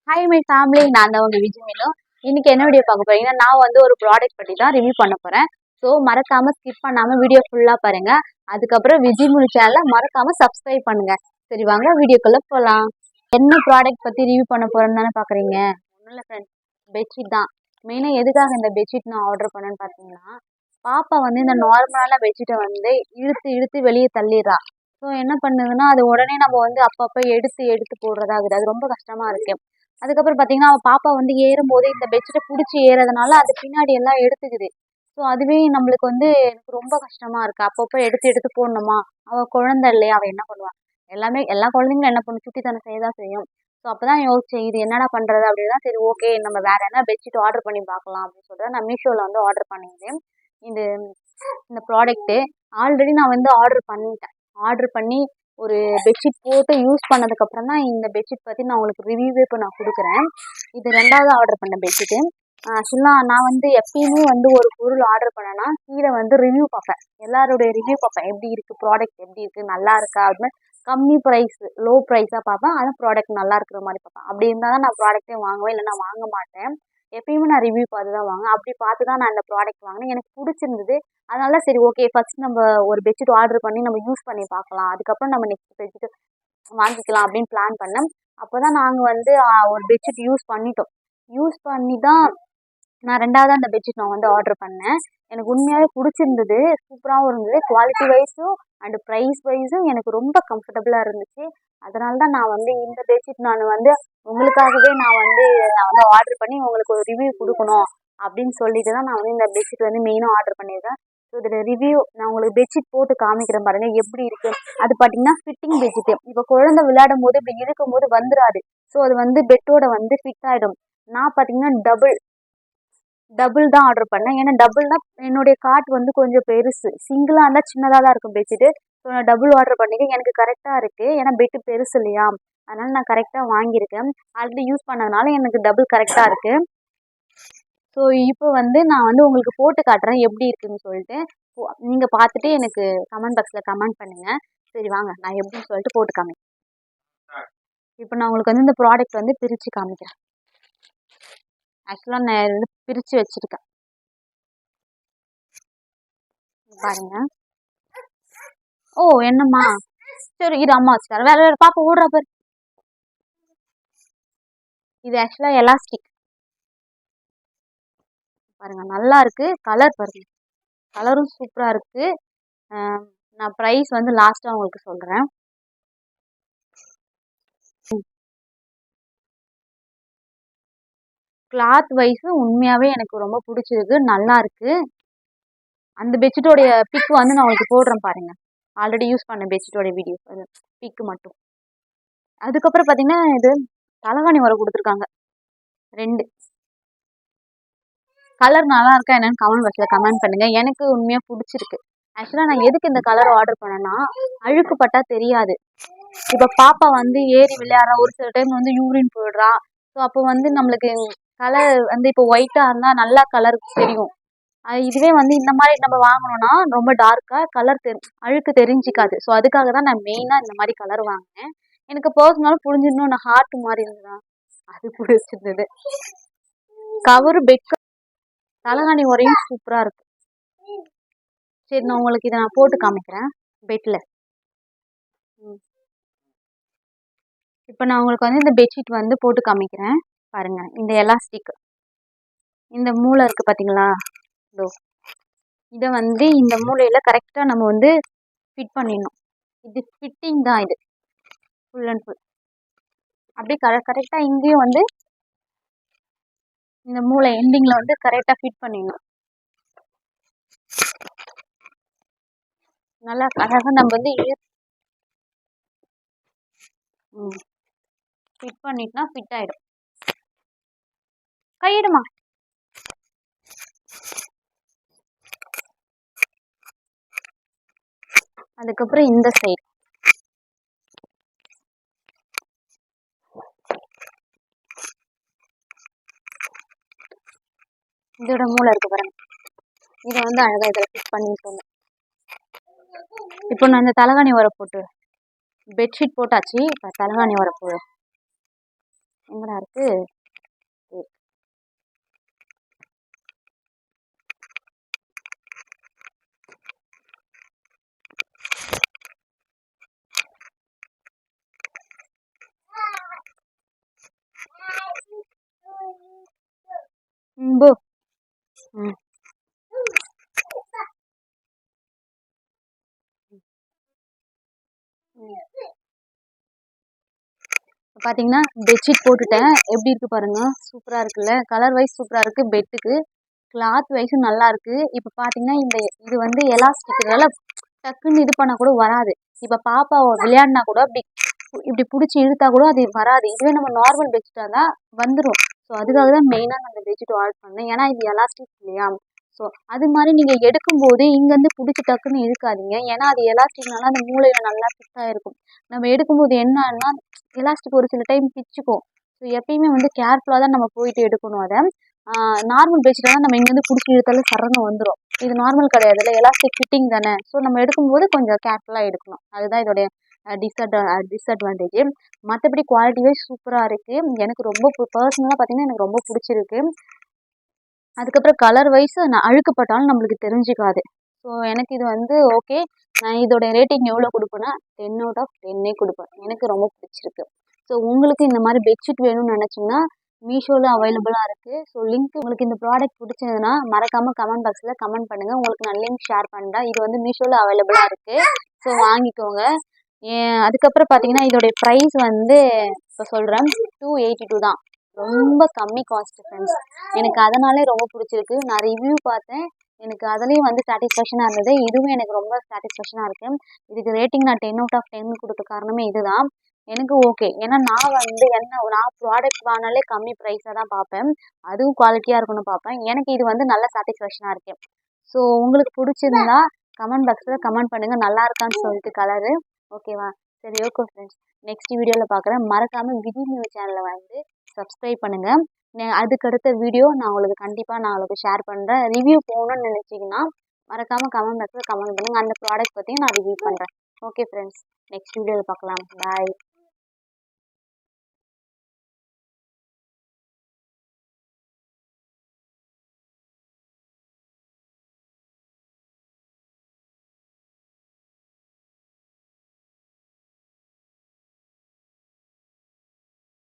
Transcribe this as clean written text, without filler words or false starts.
Hi my family, நான் தான் உங்கள் விஜய். இன்னைக்கு என்ன வீடியோ பார்க்க போறீங்கன்னா, நான் வந்து ஒரு ப்ராடக்ட் பற்றி தான் ரிவ்யூ பண்ண போகிறேன். ஸோ மறக்காமல் ஸ்கிப் பண்ணாமல் வீடியோ ஃபுல்லாக பாருங்கள். அதுக்கப்புறம் விஜய் முனி சேனலை மறக்காமல் சப்ஸ்கிரைப் பண்ணுங்கள். சரி வாங்க வீடியோக்குள்ளே போகலாம். என்ன ப்ராடக்ட் பற்றி ரிவ்யூ பண்ண போகிறேன்னு தானே பார்க்குறீங்க. ஒன்றும் இல்லை ஃப்ரெண்ட்ஸ், பெட்ஷீட் தான். மெயினாக எதுக்காக இந்த பெட்ஷீட் நான் ஆர்டர் பண்ணேன்னு பார்த்தீங்கன்னா, பாப்பா வந்து இந்த நார்மலான பெட்ஷீட்டை வந்து இழுத்து இழுத்து வெளியே தள்ளிடுறா. ஸோ என்ன பண்ணுதுன்னா, அது உடனே நம்ம வந்து அப்பப்போ எடுத்து எடுத்து போடுறதாகுது. அது ரொம்ப கஷ்டமாக இருக்கு. அதுக்கப்புறம் பார்த்தீங்கன்னா, அவள் பாப்பா வந்து ஏறும்போது இந்த பெட்ஷீட்டை பிடிச்சி ஏறதுனால அது பின்னாடி எல்லாம் எடுத்துக்குது. ஸோ அதுவே நம்மளுக்கு வந்து எனக்கு ரொம்ப கஷ்டமாக இருக்குது. அப்பப்போ எடுத்து எடுத்து போடணுமா, அவள் குழந்தை இல்லையா, அவள் என்ன பண்ணுவாள். எல்லாமே எல்லா குழந்தைங்களும் என்ன பண்ணும், சுட்டித்தனம் செய்ய தான் செய்யும். ஸோ அப்போ தான் யோசிச்சேன், இது என்னடா பண்ணுறது அப்படின்னா, சரி ஓகே நம்ம வேறு என்ன பெட்ஷீட் ஆர்டர் பண்ணி பார்க்கலாம் அப்படின்னு சொல்லிட்டு நான் மீஷோவில் வந்து ஆர்டர் பண்ணியிருந்தேன். இந்த இந்த ப்ராடக்ட்டு ஆல்ரெடி நான் வந்து ஆர்டர் பண்ணிட்டேன். ஆர்டர் பண்ணி ஒரு பெட்ஷீட் போட்டு யூஸ் பண்ணதுக்கப்புறம் தான் இந்த பெட்ஷீட் பற்றி நான் உங்களுக்கு ரிவ்யூவே இப்போ நான் கொடுக்குறேன். இது 2வது ஆர்டர் பண்ண பெட்ஷீட்டு. ஆக்சுவலாக நான் வந்து எப்பயுமே வந்து ஒரு பொருள் ஆர்டர் பண்ணேன்னா கீழே வந்து ரிவ்யூ பார்ப்பேன். எல்லாருடைய ரிவ்யூ பார்ப்பேன். எப்படி இருக்குது ப்ராடக்ட், எப்படி இருக்குது, நல்லா இருக்கா அப்படின்னு. கம்மி ப்ரைஸ், லோ ப்ரைஸாக பார்ப்பேன். ஆனால் ப்ராடக்ட் நல்லா இருக்கிற மாதிரி பார்ப்பேன். அப்படி இருந்தால் தான் நான் ப்ராடக்ட்டே வாங்குவேன், இல்லைன்னா வாங்க மாட்டேன். எப்பயுமே நான் ரிவ்யூ பார்த்து தான் வாங்குவேன். அப்படி பார்த்து தான் நான் இந்த ப்ராடக்ட் வாங்கினேன். எனக்கு பிடிச்சிருந்தது. அதனால சரி ஓகே, ஃபர்ஸ்ட் நம்ம ஒரு பெட்ஷீட் ஆர்டர் பண்ணி நம்ம யூஸ் பண்ணி பார்க்கலாம். அதுக்கப்புறம் நம்ம நெக்ஸ்ட் பெட்ஷீட் வாங்கிக்கலாம் அப்படின்னு பிளான் பண்ணேன். அப்போ தான் நாங்கள் வந்து ஒரு பெட்ஷீட் யூஸ் பண்ணிட்டோம். யூஸ் பண்ணி தான் நான் 2வது அந்த பெட்ஷீட் நான் வந்து ஆர்டர் பண்ணேன். எனக்கு உண்மையாகவே பிடிச்சிருந்தது. சூப்பராகவும் இருந்தது. குவாலிட்டி வைஸும் அண்ட் ப்ரைஸ் வைஸும் எனக்கு ரொம்ப கம்ஃபர்டபுளாக இருந்துச்சு. அதனால தான் நான் வந்து இந்த பெட்ஷீட் நான் வந்து உங்களுக்காகவே நான் வந்து ஆர்டர் பண்ணி உங்களுக்கு ஒரு ரிவ்யூ கொடுக்கணும் அப்படின்னு சொல்லிட்டு தான் நான் வந்து இந்த பெட்ஷீட் வந்து மெயினாக ஆர்டர் பண்ணியிருக்கேன். ஸோ இதில் ரிவ்யூ நான் உங்களுக்கு பெட்ஷீட் போட்டு காமிக்கிறேன் பாருங்கள் எப்படி இருக்குது. அது பார்த்தீங்கன்னா ஃபிட்டிங் பெட்ஷீட்டு. இப்போ குழந்தை விளையாடும் போது இப்படி இருக்கும் போது வந்துடாது. ஸோ அது வந்து பெட்டோட வந்து ஃபிட் ஆகிடும். நான் பார்த்தீங்கன்னா டபுள் தான் ஆர்டர் பண்ணேன். ஏன்னா டபுள்னா என்னுடைய கார்ட் வந்து கொஞ்சம் பெருசு. சிங்கிளாக இருந்தால் சின்னதாக தான் இருக்கும் பெட்ஷீட்டு. ஸோ நான் டபுள் ஆர்டர் பண்ணியிருக்கேன். எனக்கு கரெக்டாக இருக்குது. ஏன்னா பெட்டு பெருசு இல்லையா, அதனால் நான் கரெக்டாக வாங்கியிருக்கேன். ஆல்ரெடி யூஸ் பண்ணதுனால எனக்கு டபுள் கரெக்டாக இருக்குது. ஸோ இப்போ வந்து நான் வந்து உங்களுக்கு போட்டு காட்டுறேன் எப்படி இருக்குதுன்னு சொல்லிட்டு. நீங்கள் பார்த்துட்டு எனக்கு கமெண்ட் பாக்ஸில் கமெண்ட் பண்ணுங்கள். சரி வாங்க நான் எப்படின்னு சொல்லிட்டு போட்டு காமிக்கிறேன். இப்போ நான் உங்களுக்கு வந்து இந்த ப்ராடக்ட் வந்து பிரித்து காமிக்கிறேன். ஆக்சுவலாக நான் வந்து பிரித்து வச்சுருக்கேன் பாருங்க. ஓ என்னம்மா, சரி இது அம்மா வச்சுட்டாரு. வேற வேறு பாப்பா ஓடுறா பேர். இது ஆக்சுவலாக எலாஸ்டிக் பாருங்க, நல்லா இருக்கு. கலர் பாருங்க, கலரும் சூப்பராக இருக்கு. நான் ப்ரைஸ் வந்து லாஸ்ட்டாக உங்களுக்கு சொல்கிறேன். கிளாத் வைஸும் உண்மையாகவே எனக்கு ரொம்ப பிடிச்சிருக்கு, நல்லா இருக்கு. அந்த பெட்ஷீட்டோடைய பிக் வந்து நான் உங்களுக்கு போடுறேன் பாருங்க. ஆல்ரெடி யூஸ் பண்ண பெட்ஷீட்டோடைய வீடியோ அது பிக்கு மட்டும். அதுக்கப்புறம் பார்த்தீங்கன்னா இது தலகாணி வர கொடுத்துருக்காங்க 2. கலர் நல்லா இருக்கா என்னன்னு கமெண்ட் பாக்ஸில் கமெண்ட் பண்ணுங்கள். எனக்கு உண்மையாக பிடிச்சிருக்கு. ஆக்சுவலாக நான் எதுக்கு இந்த கலர் ஆர்டர் பண்ணேன்னா, அழுக்கு பட்டா தெரியாது. இப்போ பாப்பா வந்து ஏறி விளையாடுறா, ஒரு சில டைம் வந்து யூரின் போயிடுறா. ஸோ அப்போ வந்து நம்மளுக்கு கலர் வந்து இப்போ ஒயிட்டாக இருந்தால் நல்லா கலர் தெரியும். இதுவே வந்து இந்த மாதிரி நம்ம வாங்கினோன்னா ரொம்ப டார்க்காக கலர் அழுக்கு தெரிஞ்சிக்காது. ஸோ அதுக்காக தான் நான் மெயினாக இந்த மாதிரி கலர் வாங்கினேன். எனக்கு பர்சனலாக புரிஞ்சிடணும், நான் ஹார்ட் மாதிரி இருந்ததா அது பிடிச்சிருந்தது. கவரு பெட் தலகாணி உரையும் சூப்பராக இருக்கு. சரி நான் உங்களுக்கு இதை நான் போட்டு காமிக்கிறேன் பெட்டில். இப்போ நான் உங்களுக்கு வந்து இந்த பெட்ஷீட் வந்து போட்டு காமிக்கிறேன் பாருங்கள். இந்த எலாஸ்டிக் இந்த மூளை இருக்குது பார்த்தீங்களா, இதோ இதை வந்து இந்த மூளையில் கரெக்டாக நம்ம வந்து ஃபிட் பண்ணிடணும். இது ஃபிட்டிங் தான், இது ஃபுல் அண்ட் ஃபுல் அப்படியே கரெக்டாக இங்கேயும் வந்து இந்த மூளை எண்டிங்கில் வந்து கரெக்டாக ஃபிட் பண்ணிடணும். நல்லா அழகாக நம்ம வந்து ஃபிட் பண்ணிட்டோம்னா ஃபிட் ஆகிடும். கையிடுமா. அதுக்கப்புறம் இந்த சைடு இதோட மூளை இருக்கு பாருங்க. இதை வந்து அழகாக இதில் ஃபிட் பண்ணிட்டோம். இப்போ நான் இந்த தலகாணி வர போட்டு பெட்ஷீட் போட்டாச்சு. இப்போ தலகாணி வர போடு. எங்கடா இருக்கு? போ. ம். பார்த்தீங்கன்னா பெட்ஷீட் போட்டுட்டேன். எப்படி இருக்கு பாருங்க. சூப்பரா இருக்குல்ல. கலர் வைஸ் சூப்பரா இருக்கு. பெட்டுக்கு கிளாத் வைஸும் நல்லா இருக்கு. இப்போ பார்த்தீங்கன்னா இது வந்து எலாஸ்டிக்னால டக்குன்னு இது பண்ணா கூட வராது. இப்போ பாப்பா விளையாடினா கூட இப்படி பிடிச்சி இழுத்தா கூட அது வராது. இதுவே நம்ம நார்மல் பெட்ஷீட்டாக இருந்தால் வந்துடும். ஸோ அதுக்காக தான் மெயினாக நான் அந்த பெட்ஷீட் ஆர்டர் பண்ணேன். ஏன்னா இது எலாஸ்டிக் இல்லையா. ஸோ அது மாதிரி நீங்கள் எடுக்கும்போது இங்கேருந்து பிடிச்சி டக்குன்னு இழுக்காதீங்க. ஏன்னா அது எலாஸ்டிக்னால அந்த மூளையில் நல்லா ஃபிட் ஆகிருக்கும். நம்ம எடுக்கும்போது என்னன்னா எலாஸ்டிக் ஒரு சில டைம் பிச்சுக்கும். ஸோ எப்பயுமே வந்து கேர்ஃபுல்லாக தான் நம்ம போயிட்டு எடுக்கணும் அதை. நார்மல் பெட்ஷீட்லாம் நம்ம இங்கேருந்து பிடிச்சி இழுத்தாலும் சரன்னு வந்துடும். இது நார்மல் கிடையாதுல்ல, எலாஸ்டிக் ஃபிட்டிங் தானே. ஸோ நம்ம எடுக்கும்போது கொஞ்சம் கேர்ஃபுல்லாக எடுக்கணும். அதுதான் இதோடைய டிஸ்அட்வான்டேஜ். மற்றபடி குவாலிட்டி வைஸ் சூப்பராக இருக்குது. எனக்கு ரொம்ப பர்சனலாக பார்த்தீங்கன்னா எனக்கு ரொம்ப பிடிச்சிருக்கு. அதுக்கப்புறம் கலர் வைஸ் நான் அழுக்கப்பட்டாலும் நம்மளுக்கு தெரிஞ்சுக்காது. ஸோ எனக்கு இது வந்து ஓகே. நான் இதோட ரேட்டிங் எவ்வளோ கொடுப்பேன்னா 10 out of 10 கொடுப்பேன். எனக்கு ரொம்ப பிடிச்சிருக்கு. ஸோ உங்களுக்கு இந்த மாதிரி பெட்ஷீட் வேணும்னு நினச்சிங்கன்னா மீஷோவில் அவைலபிளாக இருக்குது. ஸோ லிங்க் உங்களுக்கு இந்த ப்ராடக்ட் பிடிச்சதுன்னா மறக்காமல் கமெண்ட் பாக்ஸில் கமெண்ட் பண்ணுங்கள். உங்களுக்கு நான் லிங்க் ஷேர் பண்ணுறேன். இது வந்து மீஷோவில் அவைலபிளாக இருக்குது. ஸோ வாங்கிக்கோங்க. அதுக்கப்புறம் பார்த்தீங்கன்னா இதோடைய ப்ரைஸ் வந்து இப்போ சொல்கிறேன் 282 தான். ரொம்ப கம்மி காஸ்ட் ஃப்ரெண்ட்ஸ். எனக்கு அதனாலே ரொம்ப பிடிச்சிருக்கு. நான் ரிவ்யூ பார்த்தேன். எனக்கு அதுலேயும் வந்து சாட்டிஸ்ஃபேக்ஷனாக இருந்தது. இதுவும் எனக்கு ரொம்ப சாட்டிஸ்ஃபேக்ஷனாக இருக்குது. இதுக்கு ரேட்டிங் நான் 10 out of 10 கொடுத்த காரணமே இதுதான். எனக்கு ஓகே. ஏன்னா நான் வந்து நான் ப்ராடக்ட் வாங்கினாலே கம்மி ப்ரைஸாக தான் பார்ப்பேன். அதுவும் குவாலிட்டியாக இருக்கணும்னு பார்ப்பேன். எனக்கு இது வந்து நல்ல சாட்டிஸ்ஃபேக்ஷனாக இருக்கு. ஸோ உங்களுக்கு பிடிச்சிருந்தா கமெண்ட் பாக்ஸில் கமெண்ட் பண்ணுங்கள். நல்லா இருக்கான்னு சொல்லிட்டு கலரு. ஓகேவா? சரி, ஓகே ஃப்ரெண்ட்ஸ். நெக்ஸ்ட் வீடியோவில் பார்க்குறேன். மறக்காமல் விஜி நியூஸ் சேனலை வந்து சப்ஸ்கிரைப் பண்ணுங்கள். அதுக்கடுத்த வீடியோ நான் உங்களுக்கு ஷேர் பண்ணுறேன். ரிவ்யூ போகணுன்னு நினச்சிங்கன்னா மறக்காமல் கமெண்ட் பாக்ஸில் கமெண்ட் பண்ணுங்கள். அந்த ப்ராடக்ட் பற்றியும் நான் ரிவ்யூ பண்ணுறேன். ஓகே ஃப்ரெண்ட்ஸ், நெக்ஸ்ட் வீடியோவில் பார்க்கலாம். பாய்.